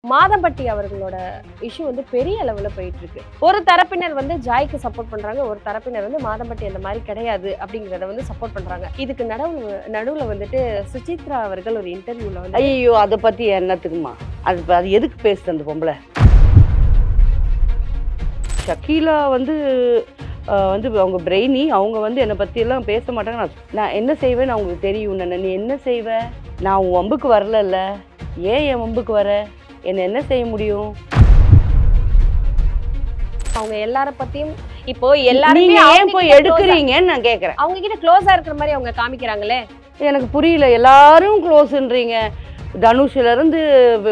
மாதம்பட்டி அவர்களோட இஷ்யூ வந்து பெரிய அளவுல போயிட்டு இருக்கு. ஒரு தரப்பினர் வந்து ஜாய்க்கு சப்போர்ட் பண்றாங்க, ஒரு தரப்பினர் வந்து மாதம்பட்டி அந்த மாதிரி கிடையாது அப்படிங்கறத வந்து சப்போர்ட் பண்றாங்க. இதுக்கு நடுவுல வந்துட்டு சுசித்ரா அவர்கள் ஒரு இன்டர்வியூல வந்து ஐயோ அதை பத்தி என்னத்துக்குமா அது எதுக்கு பேசுது அந்த பொம்பளை? ஷக்கீலா வந்து அவங்க பிரெயினி, அவங்க வந்து என்னை பத்தி எல்லாம் பேச மாட்டாங்க. நான் என்ன செய்வேன்னு அவங்களுக்கு தெரியும். நீ என்ன செய்வ? நான் உன் வம்புக்கு வரல. ஏன் என் வம்புக்கு வர? என்ன செய்ய முடியும்? அவங்க எல்லார பத்தியும் இப்போ எல்லாரும் ஏன் போய் எடுக்கிறீங்கன்னு நான் கேட்கறேன். அவங்க கிட்ட க்ளோஸா இருக்கிற மாதிரி அவங்க காமிக்கிறாங்களே, எனக்கு புரியல. எல்லாரும் க்ளோஸ்ன்றீங்க. தனுஷ்ல இருந்து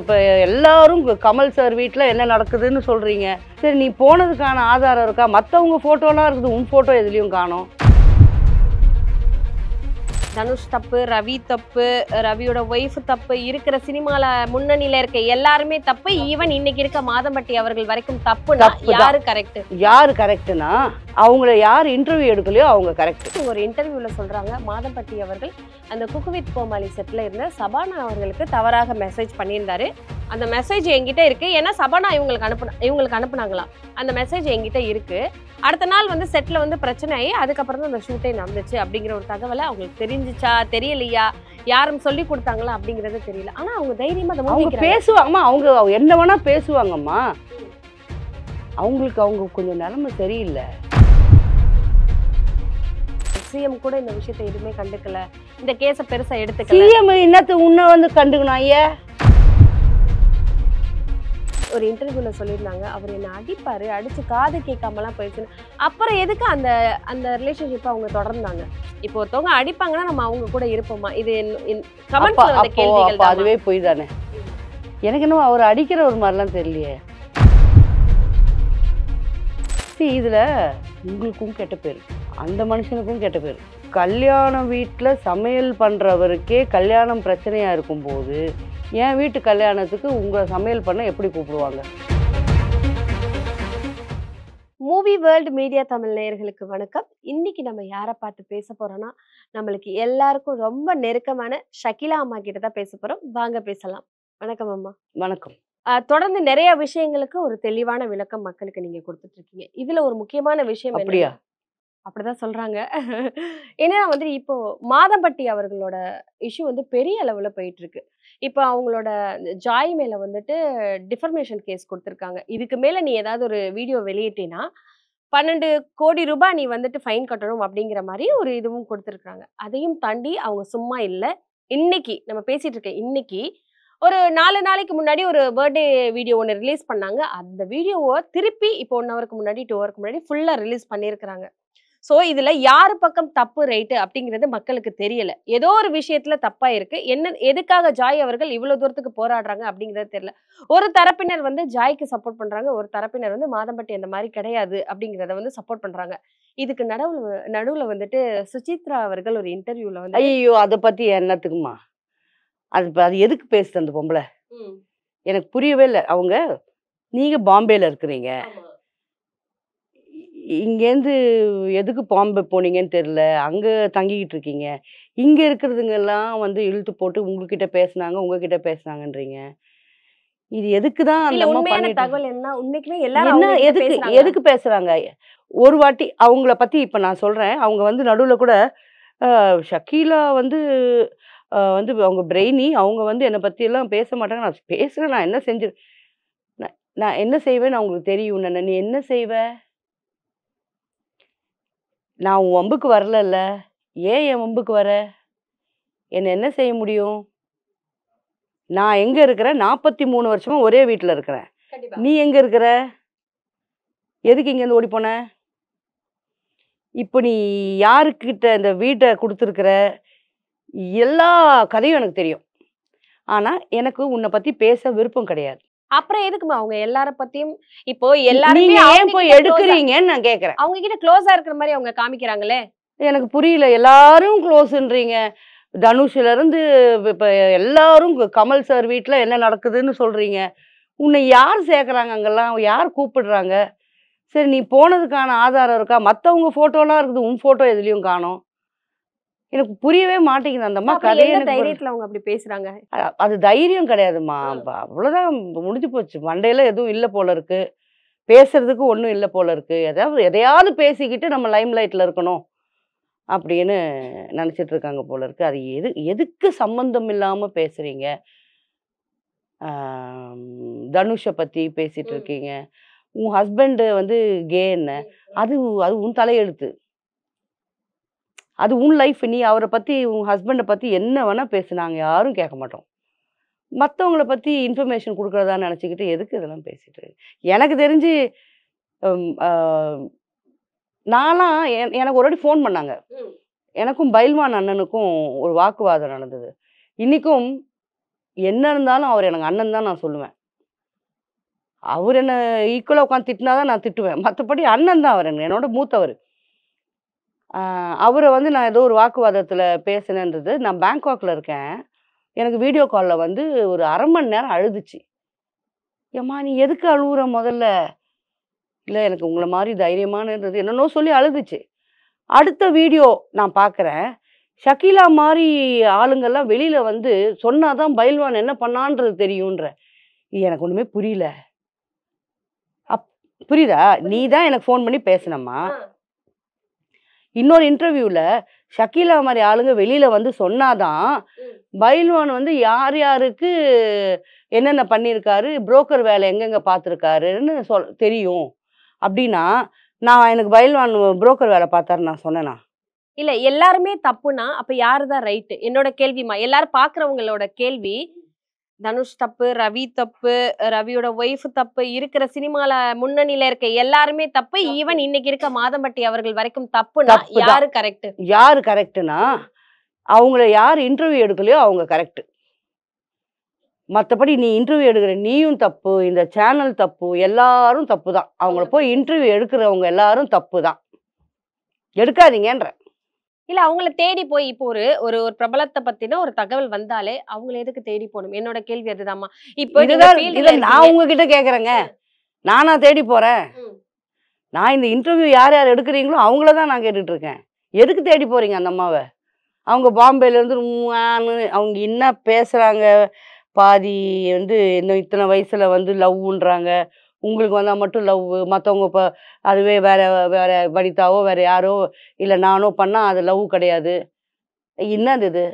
இப்போ எல்லாரும் கமல் சார் வீட்டில் என்ன நடக்குதுன்னு சொல்றீங்க. சரி, நீ போனதுக்கான ஆதாரம் இருக்கா? மற்றவங்க ஃபோட்டோலாம் இருக்குது, உன் ஃபோட்டோ எதுலேயும் காணோம். தனுஷ் தப்பு, ரவி தப்பு, ரவியோட ஒய்ஃப் தப்பு, இருக்கிற சினிமால முன்னணியில இருக்க எல்லாருமே தப்பு. ஈவன் இன்னைக்கு இருக்க மாதம்பட்டி அவர்கள் வரைக்கும் தப்புனா யாரு கரெக்ட்? யாரு கரெக்ட்னா அவங்கள யார் இன்டர்வியூ எடுக்கலையோ அவங்க கரெக்ட். ஒரு இன்டர்வியூல சொல்றாங்க, மாதம்பட்டி அவர்கள் அந்த குக் வித் கோமாளி செட்ல இருந்த சபானா அவர்களுக்கு தவறாக மெசேஜ் பண்ணியிருந்தாரு. அந்த மெசேஜ் என்கிட்ட இருக்கு. ஏன்னா சபானா இவங்களுக்கு அனுப்புனாங்களாம். அந்த மெசேஜ் என்கிட்ட இருக்கு. அடுத்த நாள் வந்து செட்ல வந்து பிரச்சனை ஆகி அதுக்கப்புறம் தான் அந்த ஷூட்டே நடந்துச்சு அப்படிங்கிற ஒரு தகவலை அவங்களுக்கு தெரிஞ்சிச்சா தெரியலையா, யாரும் சொல்லி கொடுத்தாங்களா அப்படிங்கறது தெரியல. ஆனா அவங்க தைரியமா அவங்க பேசுவாங்கம்மா. அவங்க என்ன வேணா பேசுவாங்கம்மா. அவங்க கொஞ்சம் நிலைமை சரியில்லை. சிஎம் கூட இந்த விஷயத்தை எதுவுமே கண்டுக்கல, இந்த கேஸை பெருசா எடுத்துக்கல. சிஎம் என்னத்து உன்னை வந்து கண்டுக்கணும்? ஐயா ஒரு இன்டர்வியூல சொல்லியிருந்தாங்க, அவர் என்ன அடிப்பாரு, அடிச்சு காது கேட்காமலாம் போயிடுச்சுன்னு. அப்புறம் எதுக்கு அந்த அந்த ரிலேஷன்ஷிப்பை அவங்க தொடர்ந்தாங்க? இப்போ ஒருத்தவங்க அடிப்பாங்கன்னா நம்ம அவங்க கூட இருப்போமா? இது கமெண்ட்ஸ்ல வந்த கேள்விகள் தான். அதுவே போய் தானே. எனக்கு என்னவோ அவர் அடிக்கிற ஒரு மாதிரிலாம் தெரியலையே. இதுல உங்களுக்கும் கெட்ட பேர், அந்த மனுஷனுக்கும் கெட்ட பேர். கல்யாண வீட்டில் சமையல் பண்றவருக்கே கல்யாணம் பிரச்சனையா இருக்கும்போது என் வீட்டு கல்யாணத்துக்கு உங்க சமையல் பண்ண எப்படி கூப்பிடுவாங்க? மூவி வேர்ல்டு மீடியா தமிழ் நேயர்களுக்கு வணக்கம். இன்னைக்கு நம்ம யாரை பார்த்து பேச போறோம்னா, நம்மளுக்கு எல்லாருக்கும் ரொம்ப நெருக்கமான ஷக்கீலா அம்மா கிட்ட தான் பேச போறோம். வாங்க பேசலாம். வணக்கம் அம்மா. வணக்கம். தொடர்ந்து நிறைய விஷயங்களுக்கு ஒரு தெளிவான விளக்கம் மக்களுக்கு நீங்க கொடுத்துட்டு இருக்கீங்க. இதுல ஒரு முக்கியமான விஷயம் அப்படியா? அப்படிதான் சொல்றாங்க. ஏன்னா வந்து இப்போ மாதம்பட்டி அவர்களோட இஷ்யூ வந்து பெரிய அளவுல போயிட்டு இருக்கு. இப்போ அவங்களோட ஜாய் மேல வந்துட்டு டிஃபர்மேஷன் கேஸ் கொடுத்துருக்காங்க. இதுக்கு மேல நீ ஏதாவது ஒரு வீடியோ வெளியிட்டேன்னா 12 கோடி ரூபாய் நீ வந்துட்டு ஃபைன் கட்டணும் அப்படிங்கிற மாதிரி ஒரு இதுவும் கொடுத்துருக்காங்க. அதையும் தாண்டி அவங்க சும்மா இல்லை. இன்னைக்கு நம்ம பேசிட்டு இருக்க இன்னைக்கு ஒரு 4 நாளைக்கு முன்னாடி ஒரு பர்த்டே வீடியோ ஒன்று ரிலீஸ் பண்ணாங்க. அந்த வீடியோவை திருப்பி இப்போ 1 ஹவருக்கு முன்னாடி 2 ஹவருக்கு முன்னாடி ஃபுல்லா ரிலீஸ் பண்ணியிருக்கிறாங்க. ஸோ இதுல யாரு பக்கம் தப்பு ரைட்டு அப்படிங்கிறது மக்களுக்கு தெரியல. ஏதோ ஒரு விஷயத்துல தப்பா இருக்கு. எதுக்காக ஜாய் அவர்கள் இவ்வளவு தூரத்துக்கு போராடுறாங்க அப்படிங்கிறது தெரியல. ஒரு தரப்பினர் வந்து ஜாய்க்கு சப்போர்ட் பண்றாங்க, ஒரு தரப்பினர் வந்து மாதம்பட்டி அந்த மாதிரி கிடையாது அப்படிங்கிறத வந்து சப்போர்ட் பண்றாங்க. இதுக்கு நடுவுல வந்துட்டு சுசித்ரா அவர்கள் ஒரு இன்டர்வியூல வந்து ஐயோ அதை பத்தி என்னத்துக்குமா அது எதுக்கு பேசுது அந்த பொம்பளை? எனக்கு புரியவே இல்லை. நீங்க பாம்பேல இருக்கிறீங்க, இங்கேருந்து எதுக்கு பாம்பே போனீங்கன்னு தெரியல, அங்கே தங்கிக்கிட்டு இருக்கீங்க. இங்கே இருக்கிறதுங்கெல்லாம் வந்து இழுத்து போட்டு உங்ககிட்ட பேசுனாங்கன்றீங்க. இது எதுக்கு தான் அந்த உண்மையான தகவல் என்ன? உண்மைக்குமே எல்லாரும் எதுக்கு பேசுறாங்க? ஒரு வாட்டி அவங்கள பத்தி இப்போ நான் சொல்றேன். அவங்க வந்து நடுவில் கூட ஷக்கீலா வந்து அவங்க பிரெயினி, அவங்க வந்து என்னை பத்தி எல்லாம் பேச மாட்டாங்க. நான் பேசுறேன். நான் என்ன செஞ்சு நான் என்ன செய்வேன்னு அவங்களுக்கு தெரியும். நீ என்ன செய்வ? நான் உன் வம்புக்கு வரல. ஏன் என் வம்புக்கு வர? என்ன செய்ய முடியும்? நான் எங்க இருக்கிறேன்? 43 வருஷமா ஒரே வீட்டில் இருக்கிறேன். நீ எங்க இருக்கிற? எதுக்கு இங்கேருந்து ஓடி போன? இப்போ நீ யாருக்கிட்ட இந்த வீட்டை கொடுத்துருக்குற? எல்லா கதையும் எனக்கு தெரியும். ஆனா எனக்கு உன்னை பத்தி பேச விருப்பம் கிடையாது. அப்புறம் எதுக்குமா அவங்க எல்லார பத்தியும் இப்போ எல்லாரும் ஏன் போய் எடுக்கிறீங்கன்னு நான் கேட்கறேன். அவங்க கிட்ட க்ளோஸா இருக்கிற மாதிரி அவங்க காமிக்கிறாங்களே, எனக்கு புரியல. எல்லாரும் க்ளோஸ்ன்றீங்க. தனுஷ்ல இருந்து இப்போ எல்லாரும் கமல் சார் வீட்டில் என்ன நடக்குதுன்னு சொல்றீங்க. உன்னை யார் சேர்க்குறாங்க? அங்கெல்லாம் யார் கூப்பிடுறாங்க? சரி, நீ போனதுக்கான ஆதாரம் இருக்கா? மற்றவங்க ஃபோட்டோலாம் இருக்குது, உன் ஃபோட்டோ எதுலேயும் காணோம். எனக்கு புரியவே மாட்டேங்குது அந்த அம்மா அப்ப கதையே என்ன எனக்கு தைரியத்துல அவங்க அப்படி பேசுறாங்க? அது தைரியம் கிடையாதும்மா. அவ்வளோதான் முடிஞ்சு போச்சு. மண்டையில எதுவும் இல்ல போல இருக்கு. பேசுறதுக்கு ஒண்ணும் இல்ல போல இருக்கு. எதையாவது பேசிக்கிட்டு நம்ம லைம் லைட்ல இருக்கணும் அப்படின்னு நெனச்சிட்டு இருக்காங்க போல இருக்கு. அது எதுக்கு சம்மந்தம் இல்லாம பேசுறீங்க? தனுஷ பத்தி பேசிட்டு ம். இருக்கீங்க. உன் ஹஸ்பண்ட் வந்து கேன்னு. அது அது உன் தலையெழுத்து. அது உன் லைஃப். நீ அவர பத்தி உன் ஹஸ்பண்ட பத்தி என்ன வேணா பேசு. நாங்க யாரும் கேட்க மாட்டோம். மத்தவங்கள பத்தி இன்ஃபர்மேஷன் குடுக்குறதா நெனச்சுக்கிட்டு எதுக்கு இதெல்லாம் பேசிட்டு? எனக்கு தெரிஞ்சு ம் அ நான்லாம் எனக்கு ஒரு வாட்டி ஃபோன் பண்ணாங்க. ம். எனக்கும் பைல்வான் அண்ணனுக்கும் ஒரு வாக்குவாதம் நடந்தது. இன்னிக்கும் என்ன இருந்தாலும் அவர் எனக்கு அண்ணன் தான் நான் சொல்லுவேன். அவரு என்ன ஈக்குவலா உட்காந்து திட்டினா தான் நான் திட்டுவேன். மத்தபடி அண்ணன் தான் அவரு. என்னோட மூத்தவரு. அவர வந்து நான் ஏதோ ஒரு வாக்குவாதத்தில பேசினேன்றது, நான் பேங்காக்ல இருக்கேன். எனக்கு வீடியோ கால்ல வந்து ஒரு 1/2 மணி நேரம் அழுதுச்சு. "ஏம்மா நீ எதுக்கு அழுவுற மொதல்ல?" "இல்ல எனக்கு உங்கள மாரி தைரியமானது" என்னன்னோ சொல்லி அழுதுச்சு. அடுத்த வீடியோ நான் பார்க்குறேன். ஷக்கீலா மாரி ஆளுங்கலாம் வெளியில வந்து சொன்னா தான் பைல்வான் என்ன பண்ணான்றது தெரியுன்றேன். எனக்கு ஒண்ணுமே புரியல. அப் புரியுதா? "நீ தான் எனக்கு ஃபோன் பண்ணி பேசுனம்மா. ஆ. இன்னொரு இன்டர்வியூல ஷக்கீலா மாரி ஆளுங்க வெளியில வந்து சொன்னா தான், ம். பைல்வான் வந்து யார் யாருக்கு என்னென்ன பண்ணியிருக்காரு, புரோக்கர் வேலை எங்கெங்க பார்த்துருக்காருன்னு தெரியும்." அப்படின்னா, எனக்கு பைல்வான் புரோக்கர் வேலை பார்த்தாருன்னு நான் சொன்னேனா? இல்ல எல்லாருமே தப்புனா, அப்ப யாரு தான் ரைட்டு? என்னோட கேள்விமா. எல்லாரும் பார்க்கிறவங்களோட கேள்வி, தனுஷ் தப்பு, ரவி தப்பு, ரவியோட ஒய்ஃப் தப்பு, இருக்கிற சினிமால முன்னணியில இருக்க எல்லாருமே தப்பு. ஈவன் இன்னைக்கு இருக்க மாதம்பட்டி அவர்கள் வரைக்கும் தப்புனா, தப்பு தான். யாரு கரெக்ட்? யாரு கரெக்ட்டுன்னா, அவங்கள யார் இன்டர்வியூ எடுக்கலையோ அவங்க கரெக்ட்டு. மத்தபடி நீ இன்டர்வியூ எடுக்குற நீயும் தப்பு, இந்த சேனல் தப்பு, எல்லாரும் தப்பு தான். அவங்கள போய் இன்டர்வியூ எடுக்கிறவங்க எல்லாரும் தப்பு தான். எடுக்காதீங்கன்றேன். இல்ல அவங்கள தேடி போய் இப்போ ஒரு ஒரு ஒரு பிரபலத்த பத்தின ஒரு தகவல் வந்தாலே, அவங்கள எதுக்கு தேடி போணும்? என்னோட கேள்வி அதுதாம்மா. இப்போ நீங்க இதுதான் ஃபீல்டுல இத நான் இருக்கீங்க. உங்ககிட்ட கேட்கிறேங்க. நானா தேடி போறேன்? ம். நான் இந்த இன்டர்வியூ யார் யார் எடுக்கிறீங்களோ அவங்கள தான் நான் கேட்டுட்டு இருக்கேன். எதுக்கு தேடி போறீங்க அந்த அம்மாவ? அவங்க பாம்பேலேருந்து ஆன்னு அவங்க என்ன பேசுறாங்க? பாதி வந்து இன்னும் இத்தனை வயசுல வந்து லவ்வுன்றாங்க. உங்களுக்கு வந்தா மட்டும் லவ்வு. மத்தவங்க அதுவே வேற வேற வனிதாவோ, வேற யாரோ இல்ல நானோ பண்ணா அது லவ் கிடையாது. என்னது இது?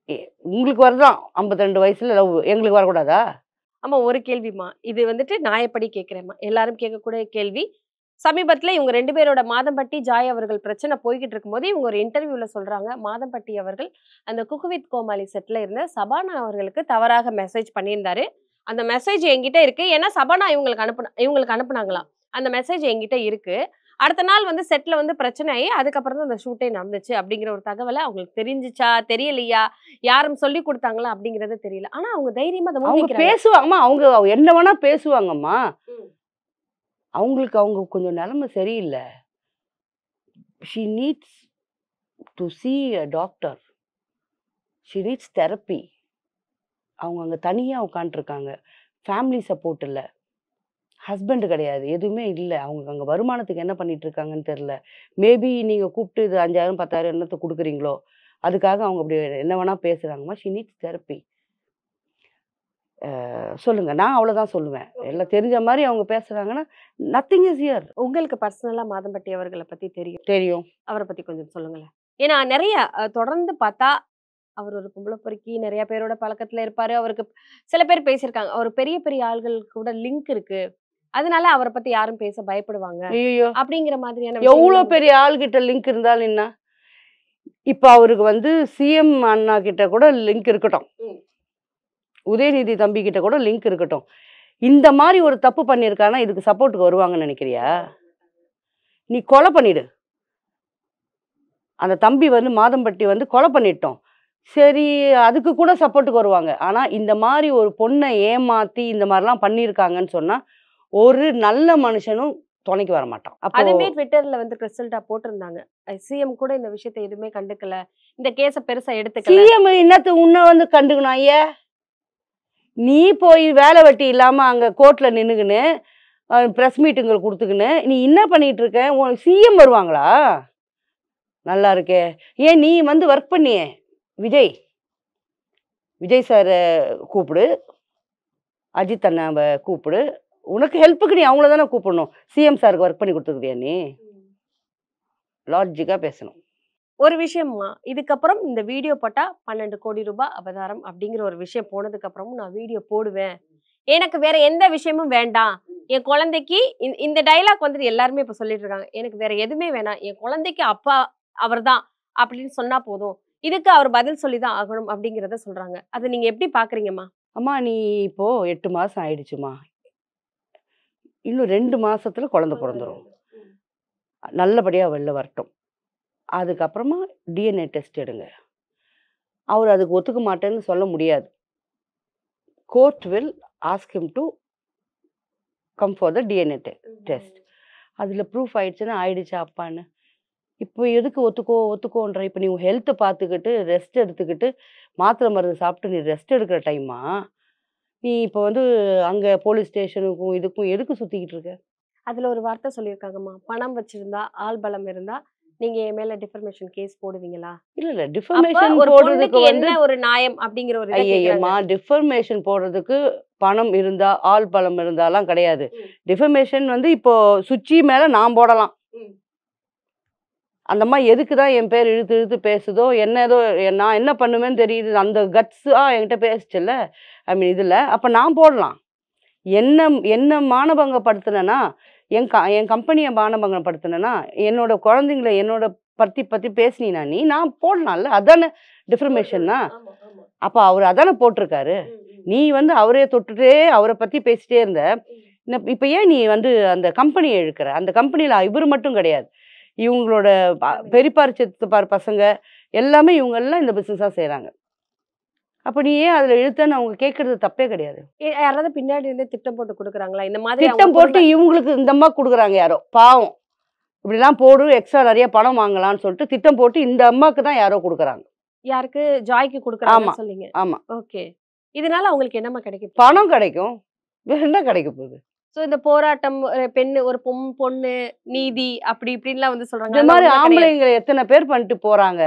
எ உங்களுக்கு வருதாம் 52 வயசுல லவ். எங்களுக்கு வரக்கூடாதா? ஆமா ஒரு கேள்விம்மா. இது வந்துட்டு நியாயப்படி கேட்கிறேன்ம்மா. எல்லாரும் கேட்கக்கூடிய கேள்வி. சமீபத்தில இவங்க 2 பேரோட மாதம்பட்டி, ஜாய் அவர்கள் பிரச்சனை போய்க்கிட்டு இருக்கும்போது, இவங்க ஒரு இன்டர்வியூல சொல்றாங்க, மாதம்பட்டி அவர்கள் அந்த குக்கு வித் கோமாளி செட்ல இருந்த சபானா அவர்களுக்கு தவறாக மெசேஜ் பண்ணியிருந்தாரு. அந்த மெசேஜ் என்கிட்ட இருக்கு. ஏன்னா சபானா இவங்களுக்கு அனுப்புனாங்களாம். அந்த மெசேஜ் என்கிட்ட இருக்கு. அடுத்த நாள் வந்து செட்ல வந்து பிரச்சனை ஆயி, அதுக்கப்புறம் தான் அந்த ஷூட்டே நடந்துச்சு அப்படிங்கிற ஒரு தகவல அவங்களுக்கு தெரிஞ்சுச்சா? தெரியலையா? யாரும் சொல்லிக் குடுத்தாங்களா? அப்படிங்கிறது தெரியல. ஆனா அவங்க தைரியமா அத அவங்க முன்வைக்கிறாங்க. பேசுவாங்கம்மா. அவங்க என்ன வேணா பேசுவாங்கம்மா. ம். அவங்க கொஞ்சம் நிலைமை சரியில்ல. She needs to see a doctor. She needs therapy. அவங்க அங்க தனியா உட்காந்துருக்காங்க. ஃபேமிலி சப்போர்ட் இல்ல. ஹஸ்பண்ட் கிடையாது. எதுவுமே இல்ல. அவங்க அங்க வருமானத்துக்கு என்ன பண்ணிட்டு இருக்காங்கன்னு தெரியல. மேபி நீங்க கூப்பிட்டு இது 5000, 10,000 என்னத்த குடுக்குறீங்களோ, அதுக்காக அவங்க அப்படி என்ன வேணா பேசுறாங்கம்மா. She needs therapy. சொல்லுங்க. நான் அவ்வளோதான் சொல்லுவேன். எல்லாம் தெரிஞ்ச மாரி அவங்க பேசுறாங்கன்னா, நத்திங் இஸ் ஹியர். உங்களுக்கு பர்சனலா மாதம்பட்டி அவர்கள பத்தி தெரியும். தெரியும். அவர பத்தி கொஞ்சம் சொல்லுங்களேன். ஏன்னா நெறைய தொடர்ந்து பார்த்தா, அவர் ஒரு பொம்பள பொறுக்கி, நெறைய பேரோட பழக்கத்துல இருப்பாரு. அவருக்கு சில பேர் பேசியிருக்காங்க. அவர் பெரிய பெரிய ஆள்கள் கூட லிங்க் இருக்கு. அதனால அவர பத்தி யாரும் பேச பயப்படுவாங்க. ஐய்யய்யோ! அப்படிங்கிற மாதிரியான எவ்ளோ விஷயங்கள் பெரிய ஆள்கிட்ட லிங்க் இருந்தாலும் என்ன? இப்ப அவருக்கு வந்து சிஎம் அண்ணா கிட்ட கூட லிங்க் இருக்கட்டும். ம். உதயநிதி தம்பி கிட்ட கூட லிங்க் இருக்கட்டும். இந்த மாரி ஒரு தப்பு பண்ணியிருக்கான்னா, இதுக்கு சப்போர்ட்க்கு வருவாங்கன்னு நெனைக்கிறியா? நீ கொலை பண்ணிடு. அந்த தம்பி வந்து மாதம்பட்டி வந்து கொலை பண்ணிட்டோம். சரி, அதுக்கு கூட சப்போர்ட்க்கு வருவாங்க. ஆனா, இந்த மாரி ஒரு பொண்ண ஏமாத்தி இந்த மாரிலாம் பண்ணியிருக்காங்கன்னு சொன்னா, ஒரு நல்ல மனுஷனும் துணைக்கு வரமாட்டான். அப்போ அதுமே ட்விட்டர்ல வந்து கிறிஸ்டல்டா போட்டிருந்தாங்க. சிஎம் கூட இந்த விஷயத்த எதுவுமே கண்டுக்கல. இந்த கேஸ பெருசா எடுத்துக்கல. சிஎம் உன்ன வந்து கண்டுக்கணும் ஐயா. நீ போய் வேலை வெட்டி இல்லாம அங்க கோர்ட்ல நின்னுக்கின்னு, பிரஸ் மீட்டுங்கள் குடுத்துக்கின்னு, நீ என்ன பண்ணிட்டு இருக்க? சிஎம் வருவாங்களா? நல்லா இருக்கே. ஏன் நீ வந்து ஒர்க் பண்ணியே விஜய் விஜய் சாரை கூப்பிடு, அஜித் அண்ணாவை கூப்பிடு. உனக்கு ஹெல்ப்புக்கு நீ அவங்கள தானே கூப்பிடணும். சிஎம் சாருக்கு ஒர்க் பண்ணி கொடுத்துருக்கியா நீ? லாஜிக்காக பேசணும். ஒரு விஷயம்மா, இதுக்கப்புறம் இந்த வீடியோ போட்டா 12 கோடி ரூபாய் அபதாரம் அப்படிங்கிற ஒரு விஷயம் போனதுக்கு அப்புறமும் நான் வீடியோ போடுவேன். எனக்கு வேற எந்த விஷயமும் வேண்டாம். என் குழந்தைக்கு இந்த டயலாக் வந்துட்டு எல்லாருமே இப்ப சொல்லிட்டு இருக்காங்க. எனக்கு வேற எதுவுமே வேணாம். என் குழந்தைக்கு அப்பா அவர்தான் அப்படின்னு சொன்னா போதும். இதுக்கு அவர் பதில் சொல்லி தான் ஆகணும் அப்படிங்கிறத சொல்றாங்க. அதை நீங்க எப்படி பாக்குறீங்கம்மா? அம்மா நீ இப்போ 8 மாசம் ஆயிடுச்சுமா. இன்னும் 2 மாசத்துல குழந்தை பிறந்துரும். நல்லபடியா வெளில வரட்டும். அதுக்கப்புறமா டிஎன்ஏ டெஸ்ட் எடுங்க. அவர் அதுக்கு ஒத்துக்க மாட்டேன்னு சொல்ல முடியாது. Court will ask him to come for the DNA test. அதில் ப்ரூஃப் ஆயிடுச்சுன்னா ஆயிடுச்சா அப்பான்னு. இப்போ எதுக்கு ஒத்துக்கோன்ற? இப்போ நீ உன் ஹெல்த்தை பார்த்துக்கிட்டு ரெஸ்ட் எடுத்துக்கிட்டு மாத்திரை மருந்து சாப்பிட்டு நீ ரெஸ்ட் எடுக்கிற டைமா நீ இப்போ வந்து அங்கே போலீஸ் ஸ்டேஷனுக்கும் இதுக்கும் எதுக்கு சுற்றிக்கிட்டு இருக்க? அதுல ஒரு வார்த்தை சொல்லியிருக்காங்கம்மா, பணம் வச்சிருந்தா ஆள் பலம் இருந்தா நீங்க என் மேல டிஃபர்மேஷன் கேஸ் போடுவீங்களா? இல்லை இல்லை அப்ப டிஃபர்மேஷன் ஒரு போடுறதுக்கு பொண்ணுக்கு வந்து என்ன ஒரு நியாயம் அப்படிங்கிற ஒரு இதை கேக்குறாங்க. ஐயம்மா டிஃபர்மேஷன் போடுறதுக்கு பணம் இருந்தா ஆள் பலம் இருந்தாலாம் கிடையாது. டிஃபர்மேஷன் வந்து இப்போ சுச்சி மேலே நான் போடலாம். அந்த அம்மா எதுக்கு தான் என் பேர் இழுத்து இழுத்து பேசுதோ என்ன ஏதோ நான் என்ன பண்ணுவேன்னு தெரியுது. அந்த கட்ஸாக என்கிட்ட பேசுச்சுல்ல ஐ மீன் இதில் அப்போ நான் போடலாம். என்ன என்ன மானபங்கப்படுத்தினேன்னா என் கம்பெனியை மானபங்கப்படுத்தினேன்னா என்னோட குழந்தைங்கள என்னோட பற்றி பேசினா நான் போடலாம்ல. அதானே டிஃபர்மேஷன்னா. அப்போ அவர் அதானே போட்டிருக்காரு. நீ வந்து அவரே தொட்டுட்டே அவரை பற்றி பேசிட்டே இருந்த. இப்போ ஏன் நீ வந்து அந்த கம்பெனியை இழுக்கிற? அந்த கம்பெனியில் இவர் மட்டும் கிடையாது. இவங்களோட பெரியப்பார் சித்தப்பார் பசங்க எல்லாமே இவங்கெல்லாம் இந்த பிஸ்னஸாக செய்கிறாங்க. அப்போ நீ ஏன் அதில் இழுத்தன்னு அவங்க கேட்கறது தப்பே கிடையாது. யாராவது பின்னாடி இருந்து திட்டம் போட்டு கொடுக்குறாங்களா இந்த மாதிரி? திட்டம் போட்டு இவங்களுக்கு இந்த அம்மா கொடுக்குறாங்க. யாரோ பாவம் இப்படிலாம் போடு எக்ஸ்ட்ரா நிறைய பணம் வாங்கலாம்னு சொல்லிட்டு திட்டம் போட்டு இந்த அம்மாவுக்கு தான் யாரோ கொடுக்குறாங்க. யாருக்கு? ஜாய்க்கு கொடுக்குறாங்க சொல்லிங்க. ஆமா. ஓகே. இதனால அவங்களுக்கு என்னமா கிடைக்கும்? பணம் கிடைக்கும். வேற என்ன கிடைக்க போகுது? சோ இந்த போராட்டம் பெண்ணு ஒரு பொண்ணு நீதி அப்படி இப்படின்லாம் வந்து சொல்றாங்க. இந்த மாதிரி ஆம்பளைங்க எத்தனை பேர் பண்ணிட்டு போறாங்க.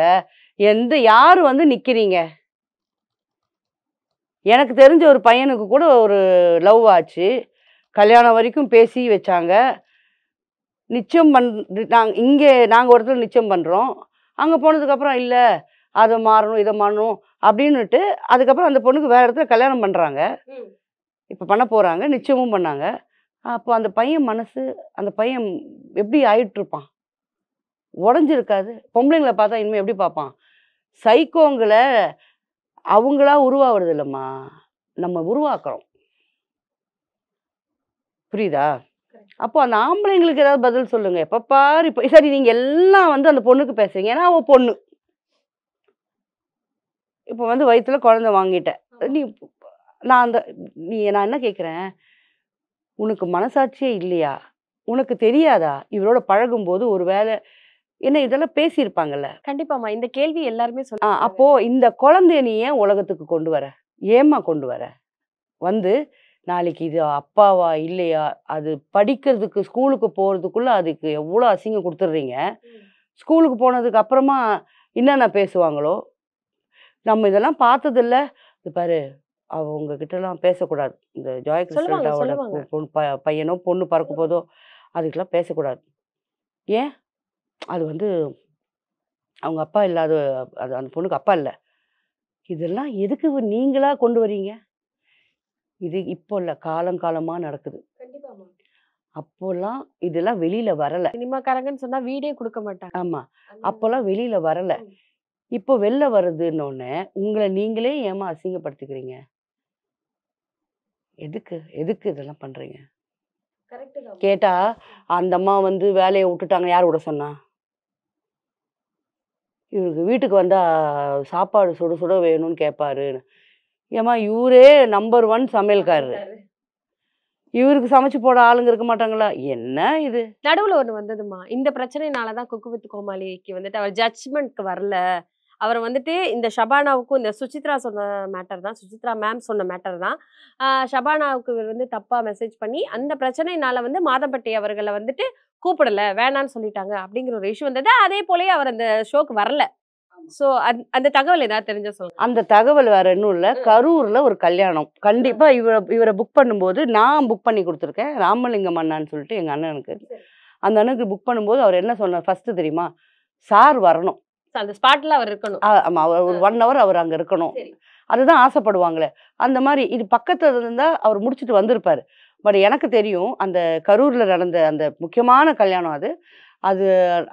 யாரு வந்து நிக்கிறீங்க? எனக்கு தெரிஞ்ச ஒரு பையனுக்கு கூட ஒரு லவ் ஆச்சு. கல்யாணம் வரைக்கும் பேசி வச்சாங்க. நிச்சயம் நாங்கள் ஒரு இடத்துல நிச்சயம் பண்ணுறோம். அங்கே போனதுக்கப்புறம் இல்லை அதை மாறணும் இதை மாறணும் அப்படின்னுட்டு அதுக்கப்புறம் அந்த பொண்ணுக்கு வேறு இடத்துல கல்யாணம் பண்ணுறாங்க. இப்போ பண்ண போகிறாங்க. நிச்சயமும் பண்ணாங்க. அப்போ அந்த பையன் மனசு அந்த பையன் எப்படி ஆயிட்டுருப்பான்? உடஞ்சிருக்காது. பொம்பளைங்களை பார்த்தா இனிமேல் எப்படி பார்ப்பான்? சைக்கோங்களை அவங்களா உருவாகிறது இல்லைம்மா, நம்ம உருவாக்குறோம். புரியுதா? அப்போ அந்த ஆம்பளைங்களுக்கு ஏதாவது பதில் சொல்லுங்க. எப்போ பாரு இப்போ சரி நீங்கள் எல்லாம் வந்து அந்த பொண்ணுக்கு பேசுறீங்க. ஏன்னா அவள் பொண்ணு இப்போ வந்து வயிற்றுல குழந்தை வாங்கிட்டேன். நான் என்ன கேட்குறேன், உனக்கு மனசாட்சியே இல்லையா? உனக்கு தெரியாதா? இவரோட பழகும்போது ஒரு வேலை என்ன இதெல்லாம் பேசியிருப்பாங்கல்ல. கண்டிப்பாமா இந்த கேள்வி எல்லாருமே சொல்லுவாங்க. அப்போ இந்த குழந்தைய நீ ஏன் உலகத்துக்கு கொண்டு வர? ஏம்மா கொண்டு வர? வந்து நாளைக்கு இது அப்பாவா இல்லையா அது படிக்கிறதுக்கு ஸ்கூலுக்கு போகிறதுக்குள்ளே அதுக்கு எவ்வளோ அசிங்கம் கொடுத்துட்றீங்க. ஸ்கூலுக்கு போனதுக்கு அப்புறமா என்னென்ன பேசுவாங்களோ நம்ம இதெல்லாம் பார்த்ததில்ல. இது பாரு அவங்கக்கிட்டலாம் பேசக்கூடாது. இந்த ஜாய் கிறிஸ்டல்டாவோட பையனோ பொண்ணு பறக்கும் போதோ அதுக்கெல்லாம் பேசக்கூடாது. ஏன்? அது வந்து அவங்க அப்பா இல்லாத அது அந்த பொண்ணுக்கு அப்பா இல்லை. இதெல்லாம் எதுக்கு நீங்களாக கொண்டு வரீங்க? இது இப்போ இல்லை, காலங்காலமாக நடக்குது. அப்போல்லாம் இதெல்லாம் வெளியில வரல. சினிமாக்காரங்கன்னு சொன்னா வீடே கொடுக்க மாட்டாங்க. ஆமா, அப்போல்லாம் வெளியில வரல. இப்போ வெளில வருதுன்னொன்னே உங்களை நீங்களே ஏமா அசிங்கப்படுத்திக்கிறீங்க? எதுக்கு இதெல்லாம் பண்றீங்க? கேட்டா அந்த அம்மா வந்து வேலையை விட்டுட்டாங்க. யார் விட சொன்னா? இவருக்கு வீட்டுக்கு வந்தா சாப்பாடு சுட சுட வேணும்னு கேட்பாரு. ஏமா இவரே நம்பர் 1 சமையல்காரரு. இவருக்கு சமைச்சு போட ஆளுங்க இருக்க மாட்டாங்களா? என்ன இது? நடுவுல ஒண்ணு வந்ததுமா, இந்த பிரச்சனைனாலதான் குக்கு வித் கோமாளிக்கு வந்துட்டு அவர் ஜட்ஜ்மெண்ட்க்கு வரல. அவர் வந்துட்டு இந்த ஷபானாவுக்கும் இந்த சுசித்ரா சொன்ன மேட்டர் தான், சுசித்ரா மேம் சொன்ன மேட்டர் தான். ஷபானாவுக்கு வந்து தப்பா மெசேஜ் பண்ணி அந்த பிரச்சனைனால வந்து மாதம்பட்டி அவர்களை வந்துட்டு கூப்பிடல வேணான்னு சொல்லிட்டாங்க அப்படிங்கிற ஒரு இஷ்யூ வந்தது. அதே போலயே அவர் அந்த ஷோக்கு வரல. சோ அந்த தகவல் ஏதாவது தெரிஞ்சா சொல்லுங்க. அந்த தகவல் வேற இன்னும் இல்ல. கரூர்ல ஒரு கல்யாணம். கண்டிப்பா இவர புக் பண்ணும்போது நான் புக் பண்ணி குடுத்துருக்கேன். ராமலிங்கம் அண்ணான்னு சொல்லிட்டு எங்க அண்ணனுக்கு. அந்த அண்ணனுக்கு புக் பண்ணும்போது அவர் என்ன சொன்னார் ஃபர்ஸ்ட் தெரியுமா? சார் வரணும். அந்த ஸ்பாட்ல அவர் இருக்கணும். ஆமா. அவர் ஒரு 1 ஹவர் அவர் அங்க இருக்கணும். சரி. அதுதான் ஆசைப்படுவாங்களே. அந்த மாரி இது பக்கத்துல இருந்தா அவர் முடிச்சுட்டு வந்திருப்பாரு. பட் எனக்கு தெரியும் அந்த கரூர்ல நடந்த அந்த முக்கியமான கல்யாணம் அது. அது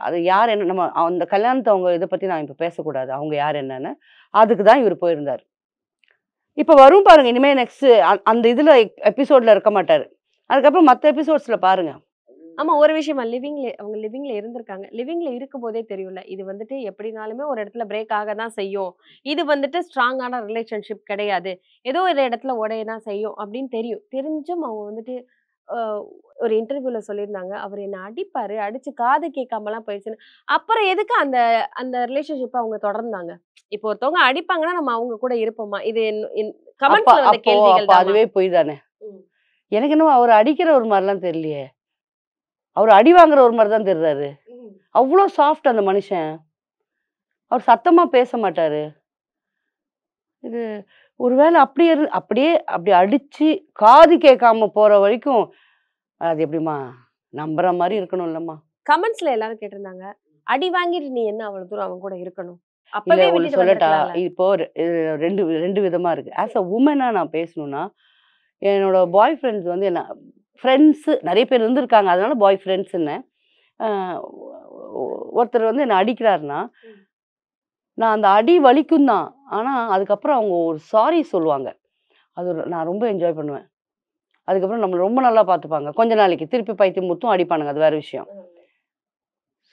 அது யார் என்ன நம்ம அந்த கல்யாணத்த அவங்க இத பத்தி நான் இப்ப பேசக்கூடாது. அவங்க யார் என்னன்னு. அதுக்கு தான் இவரு போயிருந்தாரு. இப்ப வரும் பாருங்க. இனிமே நெக்ஸ்ட் அந்த இதுல எபிசோட்ல இருக்க மாட்டாரு. அதுக்கப்புறம் மத்த எபிசோட்ஸ்ல பாருங்க. ஆமா ஒரு விஷயமா அவங்க லிவிங்ல இருந்திருக்காங்க. லிவிங்ல இருக்கும்போதே தெரியும்ல. இது வந்துட்டு எப்படினாலுமே ஒரு இடத்துல பிரேக் ஆக தான் செய்யும். இது வந்துட்டு ஸ்ட்ராங்கான ரிலேஷன்ஷிப் கிடையாது. ஏதோ ஒரு இடத்துல உடைய தான் செய்யும் அப்படின்னு தெரியும். தெரிஞ்சும் அவங்க வந்துட்டு அ ஒரு இன்டர்வியூல சொல்லியிருந்தாங்க. அவர் என்ன அடிப்பாரு. அடிச்சு காது கேட்காமலாம் போயிடுச்சுன்னு. அப்புறம் எதுக்கு அந்த அந்த ரிலேஷன்ஷிப்ப அவங்க தொடர்ந்தாங்க? இப்போ ஒருத்தவங்க அடிப்பாங்கன்னா நம்ம அவங்க கூட இருப்போமா? இது அப்ப கமெண்ட்ஸ்ல வந்த அப்போ கேள்விகள் அப்ப தான்மா. அதுவே பொய் தானே. ம். எனக்கு என்னமோ அவரு அடிக்கிற ஒரு மாரிலாம் தெரியலையே. அவரு அடி வாங்குற ஒரு மாரி தான் தெரிறாரு. ம். அவ்ளோ சாஃப்ட் அந்த மனுஷன். அவர் சத்தமா பேச மாட்டாரு. இது ஒருவேள அப்படியே அப்படி அடிச்சு காது கேட்காம போற வரைக்கும், அது எப்படிம்மா? நம்புற மாரி இருக்கணும்லம்மா. கமெண்ட்ஸ்ல எல்லாரும் கேட்டிருந்தாங்க. அடி வாங்கிட்டு நீ என்ன அவ்வளவு தூரம் அவன் கூட இருக்கணும்? இல்ல அப்பவே ஒண்ணு விட்டுட்டு சொல்லட்டா? வந்திருக்கலாம்ல. இப்போ 2 விதமா இருக்கு. ஆஸ் அ வுமனா நான் பேசணும்னா, என்னோட பாய் ஃப்ரெண்ட்ஸ் வந்து என்ன ஃப்ரெண்ட்ஸு நெறைய பேர் இருந்திருக்காங்க. அதனால பாய் ஃப்ரெண்ட்ஸ்ன்னேன். அ ஒருத்தர் வந்து என்ன அடிக்கிறாருன்னா, நான் அந்த அடி வலிக்கும் தான். ஆனா, அதுக்கப்புறம் அவங்க ஒரு சாரி சொல்லுவாங்க. நான் ரொம்ப என்ஜாய் பண்ணுவேன். அதுக்கப்புறம் நம்மள ரொம்ப நல்லா பார்த்துப்பாங்க. கொஞ்ச நாளைக்கு. திருப்பி பைத்தியம் முத்தும் அடிப்பானுங்க. அது வேற விஷயம்.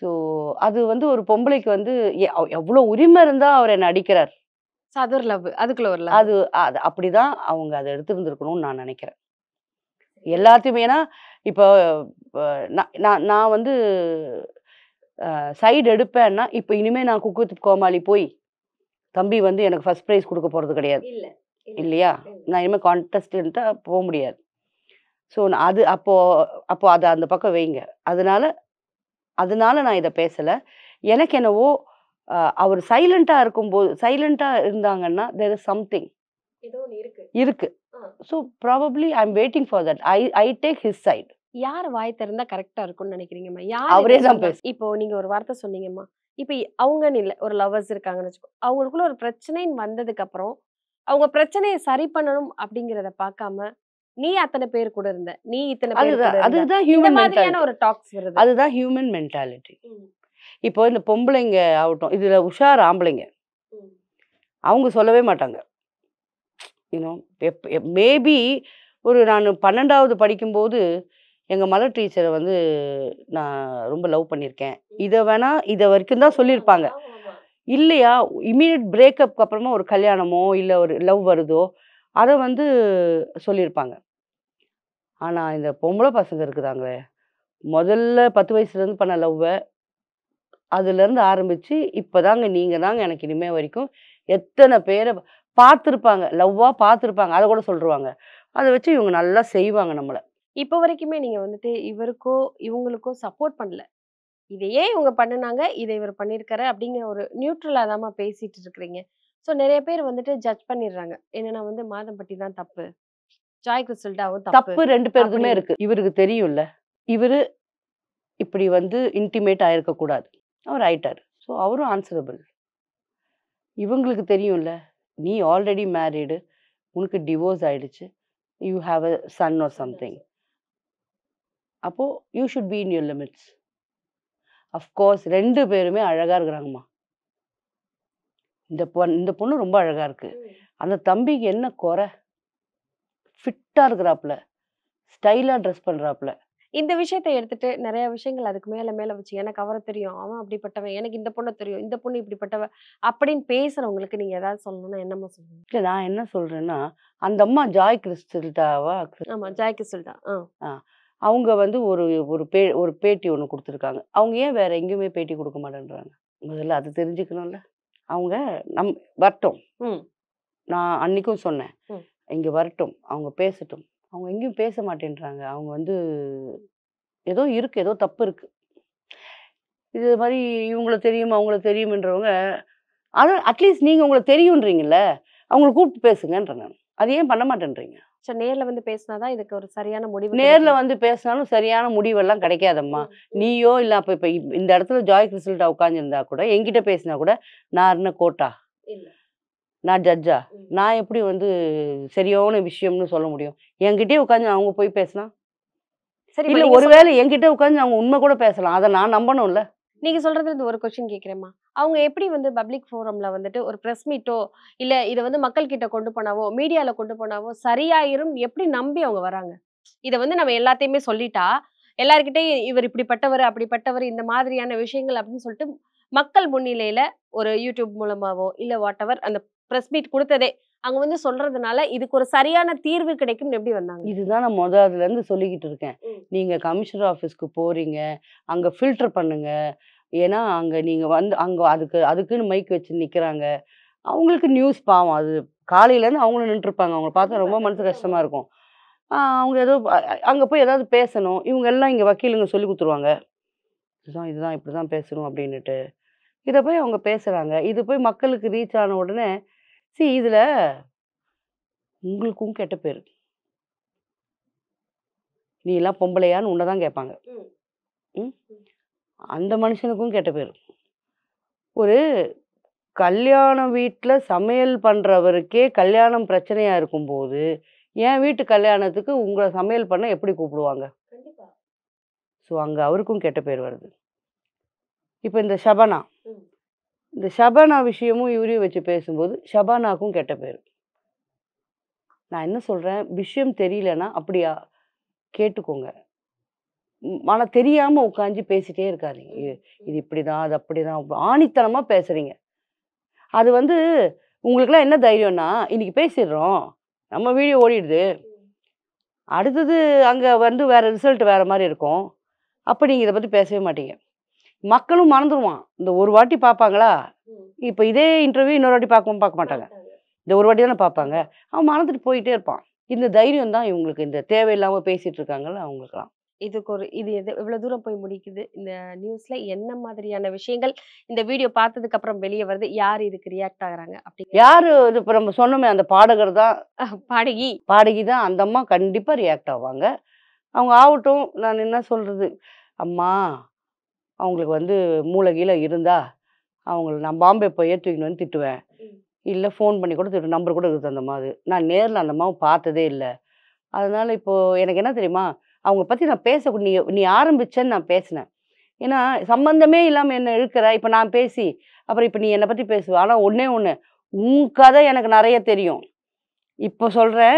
ஸோ, அது வந்து ஒரு பொம்பளைக்கு வந்து எவ்ளோ உரிமை இருந்தா அவர் என்ன அடிக்கிறார். சோ அது ஒரு லவ். அதுக்குள்ள ஒரு லவ். அது அது அப்படிதான் அவங்க அத எடுத்திருந்திருக்கணும்னு நான் நெனைக்கிறேன். எல்லாத்தையுமே ஏன்னா, இப்போ அ நான் நான் நான் வந்து சைடு எடுப்பேன்னா, இப்ப இனிமே நான் குக் வித் கோமாளி போய், தம்பி வந்து எனக்கு ஃபர்ஸ்ட் பிரைஸ் குடுக்க போறது கிடையாது. இல்ல. இல்லையா? நான் இனிமே கான்டெஸ்டன்ட்டா முடியாது. ஸோ, அது அப்போ அப்போ அத அந்த பக்கம் வைங்க. அதனால அதனால நான் இத பேசல. எனக்கு என்னவோ அவரு சைலன்ட்டா இருந்தாங்கன்னா, தேர் இஸ் சம்திங் ஏதோ ஒண்ணு இருக்கு. இருக்கு. ஆ. So, probably I am waiting for that. I take his side. யார் வாய் திறந்தா கரெக்ட்டா இருக்கும்னு நினைக்கிறீங்கம்மா? யார் அவரே இத தான் சொன்னா? பேச இப்போ நீங்க ஒரு வார்த்தை சொன்னீங்கம்மா. இப்ப அவங்கன்னு இல்ல. ஒரு லவ்வர்ஸ் இருக்காங்கன்னு வச்சுக்கோ. அவங்களுக்குள்ள ஒரு பிரச்சனைன்னு வந்ததுக்கு அப்புறம், அவங்க பிரச்சனைய சரி பண்ணணும் அப்படிங்கிறத பார்க்காம, நீ அத்தன பேர் கூட இருந்த. நீ இத்தன பேர் கூட இருந்த. அதுதான் இந்த ஹியூமன் மாதிரியான மென்டாலிட்டி. ஒரு டாக்ஸ் வருது. அதுதான் ஹியூமன் மென்டாலிட்டி. ம். இப்போ இந்த பொம்பளைங்க ஆகட்டும், இதுல உஷார் ஆம்பளைங்க. ம். அவங்க சொல்லவே மாட்டாங்க. யூ நோ மேபி நான் 12வது படிக்கும்போது, எங்க மதர் டீச்சர வந்து நான் ரொம்ப லவ் பண்ணியிருக்கேன். இத வரைக்கும் தான் சொல்லியிருப்பாங்க. ஆமாமா. இல்லையா, இம்மீடியட் பிரேக்கப்க்கு அப்புறமா ஒரு கல்யாணமோ, இல்ல ஒரு லவ் வருதோ, அத வந்து சொல்லியிருப்பாங்க. ஆனா இந்த பொம்பள பசங்க இருக்குதாங்களே, முதல்ல 10 வயசுலேருந்து பண்ண லவ்வ, அதுலேருந்து ஆரம்பிச்சு, இப்பதாங்க நீங்க தாங்க எனக்கு இனிமே வரைக்கும் எத்தன பேர பார்த்துருப்பாங்க. லவ்வா பார்த்துருப்பாங்க. அத கூட சொல்ருவாங்க. அத வச்சு இவங்க நல்லா செய்வாங்க நம்மள. இப்ப வரைக்குமே நீங்க வந்துட்டு இவருக்கோ, இவங்களுக்கோ சப்போர்ட் பண்ணல. இத ஏன் இவங்க பண்ணுனாங்க? இத இவர் பண்ணியிருக்காரு அப்படிங்கிற ஒரு நியூட்ரலா தாம்மா பேசிட்டு இருக்கிறீங்க. ஸோ நெறைய பேர் வந்துட்டு ஜட்ஜ் பண்ணிடுறாங்க. என்னன்னா வந்து மாதம்பட்டி தான் தப்பு. ஜாய் கிறிஸ்டல்டாவும் தப்பு. தப்பு 2 பேருதுமே அப்படின்னு. இருக்கு. இவருக்கு தெரியும்ல. இவரு இப்படி வந்து இன்டிமேட் ஆயிருக்க கூடாது. அவர் ஆயிட்டாரு. ஸோ அவரும் ஆன்சரபிள். இவங்களுக்கு தெரியும்ல. நீ ஆல்ரெடி மேரிடு. உனக்கு டிவோர்ஸ் ஆயிடுச்சு. You have a son or something. அப்போ you should be in your limits. Of course 2 பேருமே அழகா இருக்கிறாங்கம்மா. இந்த பொண்ணு ரொம்ப அழகா இருக்கு. அந்த தம்பிக்கு என்ன குறை? ஃபிட்டா இருக்கிறாப்புல. ஸ்டைலா ட்ரெஸ் பண்றாப்புல. இந்த விஷயத்த எடுத்துட்டு நெறைய விஷயங்கள் அதுக்கு மேல மேல வச்சு எனக்கு அவர தெரியும். அவன் அப்படிப்பட்டவன். எனக்கு இந்த பொண்ண தெரியும். இந்த பொண்ணு இப்படிப்பட்டவ. அப்படின்னு பேசுறவங்களுக்கு நீங்க ஏதாவது சொல்லணும்னா என்னம்மா சொல்லுவீங்க? இல்ல நான் என்ன சொல்றேன்னா, அந்த அம்மா ஜாய் கிறிஸ்டல்டாவா? ஆமா. ஜாய் கிறிஸ்டல்டா. ஆ. ஆ. அவங்க வந்து ஒரு பேட்டி ஒண்ணு குடுத்துருக்காங்க. அவங்க ஏன் வேற எங்கேயுமே பேட்டி குடுக்க மாட்டேன்றாங்க? முதல்ல அது தெரிஞ்சுக்கணும்ல. அவங்க நம் வரட்டும். ம். நான் அன்னைக்கும் சொன்னேன். ம். இங்க வரட்டும். அவங்க பேசட்டும். அவங்க எங்கேயும் பேச மாட்டேன்றாங்க. அவங்க வந்து ஏதோ இருக்கு, ஏதோ தப்பு இருக்கு. இது மாரி இவங்கள தெரியும், அவங்கள தெரியும்ன்றவங்க அட்லீஸ்ட் நீங்க உங்களுக்கு தெரியுன்றீங்கல்ல, அவங்கள கூப்பிட்டு பேசுங்கன்றேன் நானு. அது ஏன் பண்ண மாட்டேன்றீங்க? சோ நேர்ல வந்து பேசினா தான் இதுக்கு ஒரு சரியான முடிவு நேர்ல கிடைக்கும். வந்து பேசினாலும் சரியான முடிவெல்லாம் கிடைக்காதம்மா. ம், ம். நீயோ இல்ல அப்ப இப்ப இந்த இடத்துல ஜாய் கிறிஸ்டல்ட்ட உட்கார்ந்திருந்தா கூட, என்கிட்ட பேசினா கூட, நான் என்ன கோர்ட்டா? இல்ல. நான் ஜட்ஜா? ம். நான் எப்படி வந்து சரியான விஷயம்னு சொல்ல முடியும்? என்கிட்டயே உட்கார்ந்து அவங்க போய் பேசினா? சரிம்மா, இல்ல நீங்க ஒருவேளை என்கிட்ட உட்கார்ந்து அவங்க உண்மை கூட பேசலாம். அத நான் நம்பணும்ல. நீங்க சொல்றதுல இருந்து ஒரு கொஸ்டின் கேட்கிறேன்மா. அவங்க எப்படி வந்து பப்ளிக் ஃபோரம்ல வந்துட்டு ஒரு பிரஸ் மீட்டோ, இல்ல இத வந்து மக்கள் கிட்ட கொண்டு போனாவோ, மீடியால கொண்டு போனாவோ சரியாயிரும் எப்படி நம்பி அவங்க வராங்க? இத வந்து நம்ம எல்லாத்தையுமே சொல்லிட்டா, எல்லார்கிட்டயும் இவர் இப்படிப்பட்டவரு, அப்படிப்பட்டவரு இந்த மாதிரியான விஷயங்கள் அப்படின்னு சொல்லிட்டு மக்கள் முன்னிலையில ஒரு YouTube மூலமாவோ, இல்ல வாட்டெவர் அந்த பிரஸ் மீட் குடுத்ததே, அங்க வந்து சொல்றதுனால இதுக்கு ஒரு சரியான தீர்வு கிடைக்கும்னு எப்படி வந்தாங்க? இதுதான் நான் அதுலேருந்து சொல்லிக்கிட்டு இருக்கேன். ம். நீங்க கமிஷனர் ஆஃபீஸ்க்கு போறீங்க. அங்க ஃபில்டர் பண்ணுங்க. ஏன்னா, அங்க நீங்க வந்து அங்க அதுக்குன்னு மைக் வச்சு நிக்கிறாங்க. அவங்களுக்கு நியூஸ் பாவம். அது காலையிலேருந்து அவங்களும் நின்னுட்டுருப்பாங்க. அவங்கள பார்த்தா கண்டிப்பா, ரொம்ப மனசு கண்டிப்பாமா. கஷ்டமா இருக்கும். அவங்க ஏதோ அங்க போய் ஏதாவது பேசணும். இவங்க எல்லாம் இங்க வக்கீலுங்க சொல்லிக் குடுத்துருவாங்க. இதுதான், இதுதான் இப்படிதான் பேசணும் அப்படின்னுட்டு. இத போய் அவங்க பேசுறாங்க. இது போய் மக்களுக்கு ரீச் ஆன உடனே, இதுல உங்களுக்கும் கெட்ட பேரு. "நீ எல்லாம் பொம்பளையான்னு?" உன்ன தான் கேட்பாங்க. ம். ம். ம். அந்த மனுஷனுக்கும் கெட்ட பேரு. ஒரு கல்யாண வீட்ல சமையல் பண்றவருக்கே கல்யாணம் பிரச்சனையா இருக்கும்போது, என் வீட்டு கல்யாணத்துக்கு உங்கள சமையல் பண்ண எப்படி கூப்பிடுவாங்க? கண்டிப்பா. அங்க அவருக்கும் கெட்ட பேர் வருது. இப்ப இந்த ஷபனா. ம். இந்த ஷபானா விஷயமும் இவரையும் வச்சு பேசும்போது, ஷபானாக்கும் கெட்ட பேரு. நான் என்ன சொல்றேன், விஷயம் தெரியலன்னா அப்படியா கேட்டுக்கோங்க. ஆனா தெரியாம உட்காந்து பேசிட்டே இருக்காதீங்க. ம். இது இப்படிதான், அது அப்படிதான் ஆணித்தனமா பேசுறீங்க. அது வந்து உங்களுக்கெல்லாம் என்ன தைரியம்னா, இன்னைக்கு பேசிடுறோம். நம்ம வீடியோ ஓடிடுது. ம். அடுத்தது அங்க வந்து வேற ரிசல்ட் வேற மாரி இருக்கும். அப்ப நீங்க இத பத்தி பேசவே மாட்டீங்க. மக்களும் மறந்துருவான். இந்த ஒரு வாட்டி பார்ப்பாங்களா? ம். இப்ப இதே இன்டர்வியூ இன்னொரு வாட்டி பார்க்க மாட்டாங்க. மாட்டாங்க. இந்த ஒரு வாட்டி தானே பார்ப்பாங்க. ஆமா. அவன் மறந்துட்டு போயிட்டே இருப்பான். இந்த தைரியம் தான் இவங்களுக்கு இந்த தேவையில்லாம பேசிட்டு இருக்காங்கல்ல அவங்களுக்கெல்லாம். இதுக்கு ஒரு இது எவ்வளவு தூரம் போய் முடிக்குது? இந்த நியூஸ்ல என்ன மாதிரியான விஷயங்கள் இந்த வீடியோ பார்த்ததுக்கு அப்புறம் வெளிய வருது? யார் இதுக்கு ரியாக்ட் ஆகுறாங்க? அப்படிங்கிற யாரு இது இப்ப நம்ம சொன்னோமே அந்த பாடகர் தான், பாடகி. பாடகி தான் அந்த அம்மா கண்டிப்பா ரியாக்ட் ஆவாங்க. அவங்க ஆவட்டும். நான் என்ன சொல்றது? அம்மா அவங்களுக்கு வந்து மூளை கீழ இருந்தா, அவங்கள நான் பாம்பே போயே தூக்கின்னு வந்து திட்டுவேன். ம். இல்ல ஃபோன் பண்ணி கூட திட்டுவேன். நம்பர் கூட இருக்குது அந்த அம்மாது. நான் நேர்ல அந்த அம்மாவ பார்த்ததே இல்ல. அதனால இப்போ எனக்கு என்ன தெரியுமா? அவங்கள பத்தி நான் நீ நீ ஆரம்பிச்சேன்னு நான் பேசினேன். ஏன்னா, சம்மந்தமே இல்லாம என்ன இழுக்குற. இப்ப நான் பேசி, அப்புறம் இப்ப நீ என்ன பத்தி பேசுவ. ஆனா ஒண்ணே ஒண்ணு, உன் கதை எனக்கு நெறைய தெரியும். இப்போ சொல்றேன்,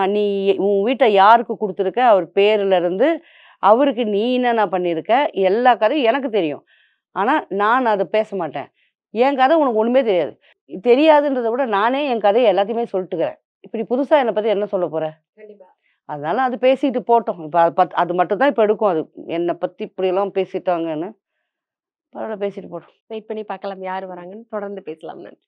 நீ உன் வீட்ட யாருக்கு குடுத்துருக்க, அவர் பேர்ல இருந்து, அவருக்கு நீ என்னென்ன பண்ணியிருக்க, எல்லா கதையும் எனக்கு தெரியும். ஆனா, நான் அத பேச மாட்டேன். என் கதை உனக்கு ஒண்ணுமே தெரியாது. தெரியாதுன்றத விட நானே என் கதைய எல்லாத்தையுமே சொல்லிட்டுக்கிறேன். இப்ப நீ புதுசா என்ன பத்தி என்ன சொல்லப் போற? கண்டிப்பா. அதனால அது பேசிட்டு போட்டும். இப்ப அது மட்டும் தான் இப்ப எடுக்கும் அது. என்ன பத்தி இப்படியெல்லாம் பேசிட்டாங்கன்னு. பரவால்ல பேசிட்டு போட்டும். வெயிட் பண்ணி பார்க்கலாம் யார் வராங்கன்னு. தொடர்ந்து பேசலாம். நன்றி.